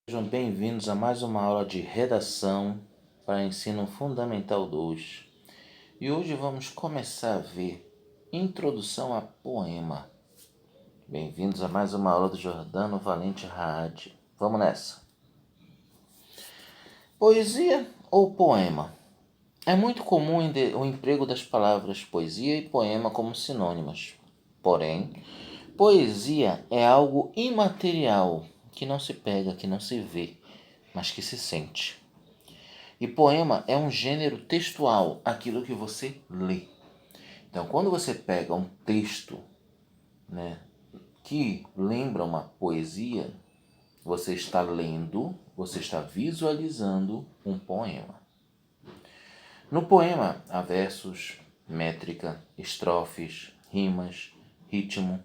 Sejam bem-vindos a mais uma aula de redação para ensino fundamental 2. E hoje vamos começar a ver introdução a poema. Bem-vindos a mais uma aula do Jordano Valente Raad. Vamos nessa. Poesia ou poema? É muito comum o emprego das palavras poesia e poema como sinônimas. Porém, poesia é algo imaterial, que não se pega, que não se vê, mas que se sente. E poema é um gênero textual, aquilo que você lê. Então, quando você pega um texto, que lembra uma poesia, você está lendo, você está visualizando um poema. No poema há versos, métrica, estrofes, rimas, ritmo.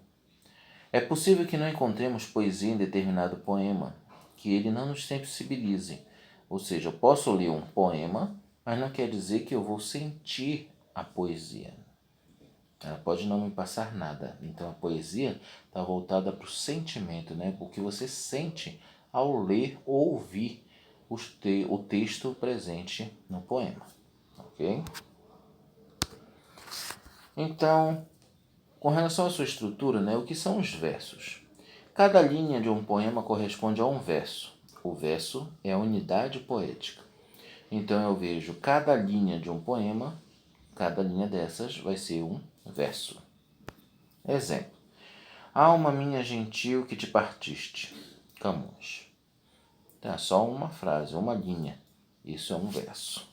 É possível que não encontremos poesia em determinado poema, que ele não nos sensibilize. Ou seja, eu posso ler um poema, mas não quer dizer que eu vou sentir a poesia. Ela pode não me passar nada. Então a poesia está voltada para o sentimento, o que você sente ao ler ou ouvir o texto presente no poema. Ok? Então, com relação à sua estrutura, o que são os versos? Cada linha de um poema corresponde a um verso. O verso é a unidade poética. Então eu vejo cada linha de um poema, cada linha dessas vai ser um verso. Exemplo. Alma minha gentil que te partiste. Camões. Então é só uma frase, uma linha. Isso é um verso.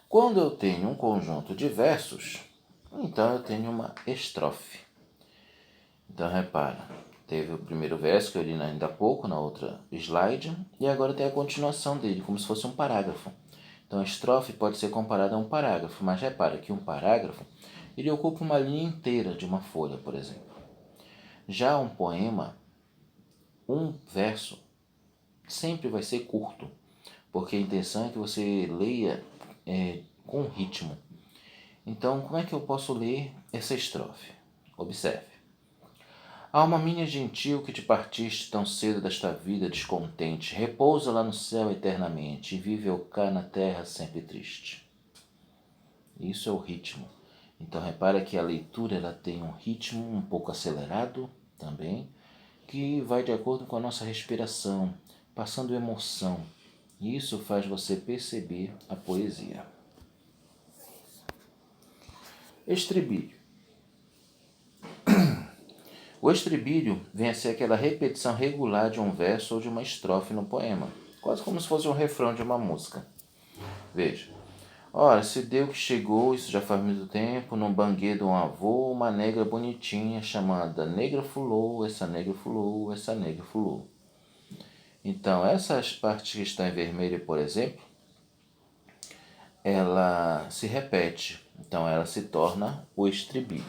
Quando eu tenho um conjunto de versos, então eu tenho uma estrofe. Então repara, teve o primeiro verso que eu li ainda há pouco, na outra slide, e agora tem a continuação dele, como se fosse um parágrafo. Então a estrofe pode ser comparada a um parágrafo, mas repara que um parágrafo ele ocupa uma linha inteira de uma folha, por exemplo. Já um poema, um verso, sempre vai ser curto, porque a intenção é que você leia com ritmo. Então, como é que eu posso ler essa estrofe? Observe. Alma minha gentil que te partiste tão cedo desta vida descontente, repousa lá no céu eternamente e vive eu cá na terra sempre triste. Isso é o ritmo. Então repara que a leitura ela tem um ritmo um pouco acelerado também, que vai de acordo com a nossa respiração, passando emoção. E isso faz você perceber a poesia. Estribilho. O estribilho vem a ser aquela repetição regular de um verso ou de uma estrofe no poema, quase como se fosse um refrão de uma música. Veja. Ora, se deu que chegou, isso já faz muito tempo, num banquete de um avô, uma negra bonitinha chamada Negra Fulô, essa negra fulô, essa negra fulô. Então, essas partes que estão em vermelho, por exemplo, ela se repete. Então, ela se torna o estribilho.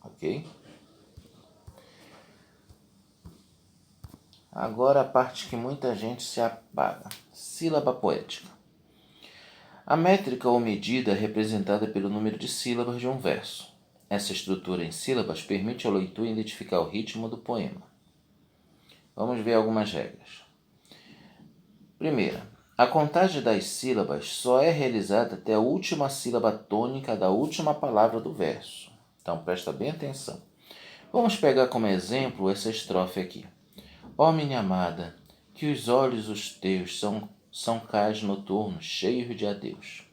Ok? Agora a parte que muita gente se apaga. Sílaba poética. A métrica ou medida é representada pelo número de sílabas de um verso. Essa estrutura em sílabas permite ao leitor identificar o ritmo do poema. Vamos ver algumas regras. Primeira, a contagem das sílabas só é realizada até a última sílaba tônica da última palavra do verso. Então presta bem atenção. Vamos pegar como exemplo essa estrofe aqui. Ó minha amada, que os olhos os teus são cais noturnos, cheios de adeus.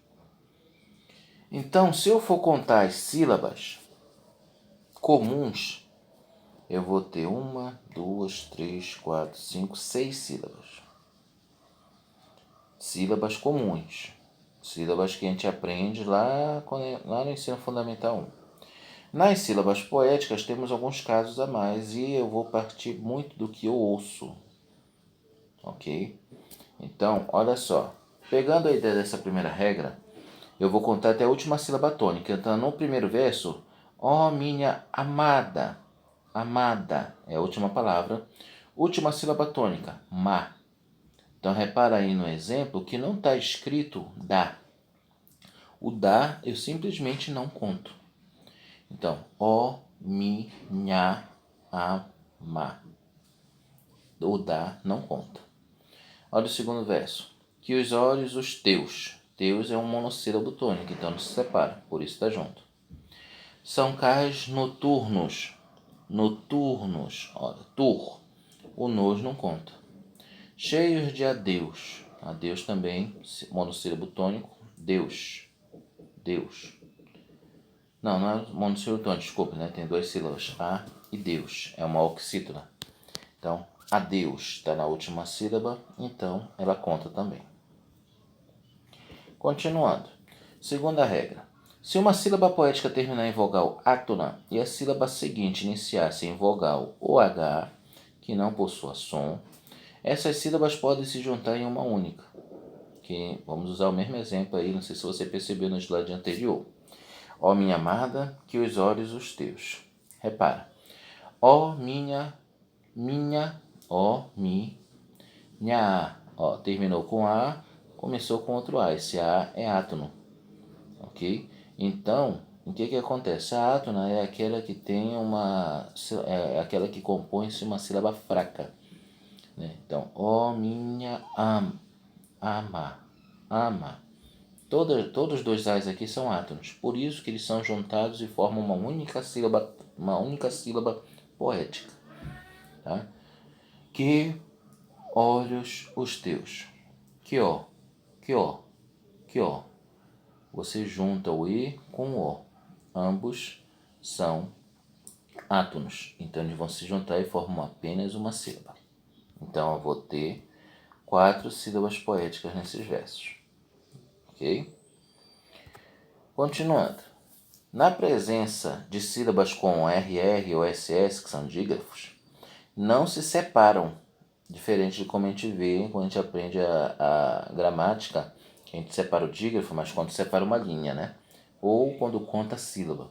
Então, se eu for contar as sílabas comuns, eu vou ter 1, 2, 3, 4, 5, 6 sílabas. Sílabas comuns. Sílabas que a gente aprende lá no ensino fundamental 1. Nas sílabas poéticas temos alguns casos a mais e eu vou partir muito do que eu ouço. Ok? Então, olha só. Pegando a ideia dessa primeira regra, eu vou contar até a última sílaba tônica. Então, no primeiro verso, ó minha amada. Amada é a última palavra. Última sílaba tônica, ma. Então, repara aí no exemplo que não está escrito da. O da eu simplesmente não conto. Então, ó minha ama. o da não conta. Olha o segundo verso. Que os olhos, os teus. Teus é um monossílabo tônico, então não se separa, por isso está junto. São cais noturnos. Noturnos. Olha, tur. O nos não conta. Cheios de adeus. Adeus também, monossílabo tônico. Deus. Deus. Não é monossílabo tônico, desculpa, né? Tem duas sílabas. A e Deus. É uma oxítona. Então, adeus está na última sílaba, então ela conta também. Continuando. Segunda regra. Se uma sílaba poética terminar em vogal átona e a sílaba seguinte iniciar-se em vogal ou H, que não possua som, essas sílabas podem se juntar em uma única. Que vamos usar o mesmo exemplo aí, não sei se você percebeu no slide anterior. Ó minha amada, que os olhos os teus. Repara. Ó minha, ó minha. Ó, terminou com A, começou com outro A. Esse A é átono. Ok? Então, o que acontece? A átona é aquela que tem aquela que compõe-se uma sílaba fraca. Né? Então, ó minha ama. Todos os dois A's aqui são átonos. Por isso que eles são juntados e formam uma única sílaba poética. Tá? Que olhos os teus. Que ó. Você junta o I com o O. Ambos são átonos. Então eles vão se juntar e formam apenas uma sílaba. Então eu vou ter 4 sílabas poéticas nesses versos. Ok? Continuando. Na presença de sílabas com RR ou SS, que são dígrafos, não se separam. Diferente de como a gente vê quando a gente aprende a gramática, a gente separa o dígrafo, mas quando separa uma linha, né? Ou quando conta a sílaba.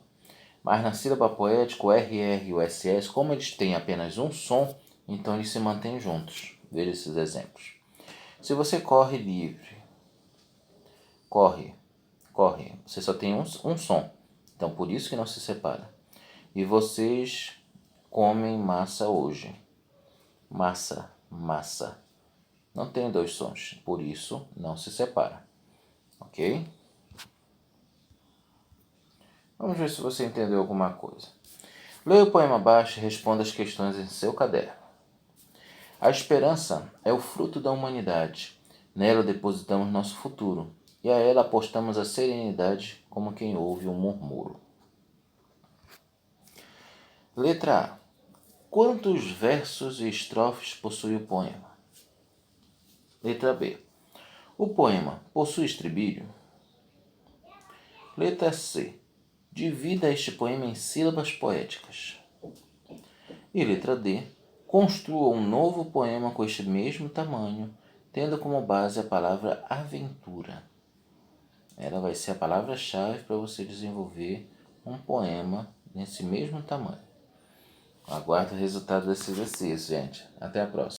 Mas na sílaba poética, o RR e o SS, como eles têm apenas um som, então eles se mantêm juntos. Veja esses exemplos. Se você corre livre, corre, você só tem um som, então por isso que não se separa. E vocês comem massa hoje. Massa. Não tem dois sons, por isso não se separa. Ok? Vamos ver se você entendeu alguma coisa. Leia o poema abaixo e responda as questões em seu caderno. A esperança é o fruto da humanidade. Nela depositamos nosso futuro e a ela apostamos a serenidade como quem ouve um murmúrio. Letra A. Quantos versos e estrofes possui o poema? Letra B. O poema possui estribilho? Letra C. Divida este poema em sílabas poéticas. E letra D. Construa um novo poema com este mesmo tamanho, tendo como base a palavra aventura. Ela vai ser a palavra-chave para você desenvolver um poema nesse mesmo tamanho. Aguardo o resultado desse exercício, gente. Até a próxima.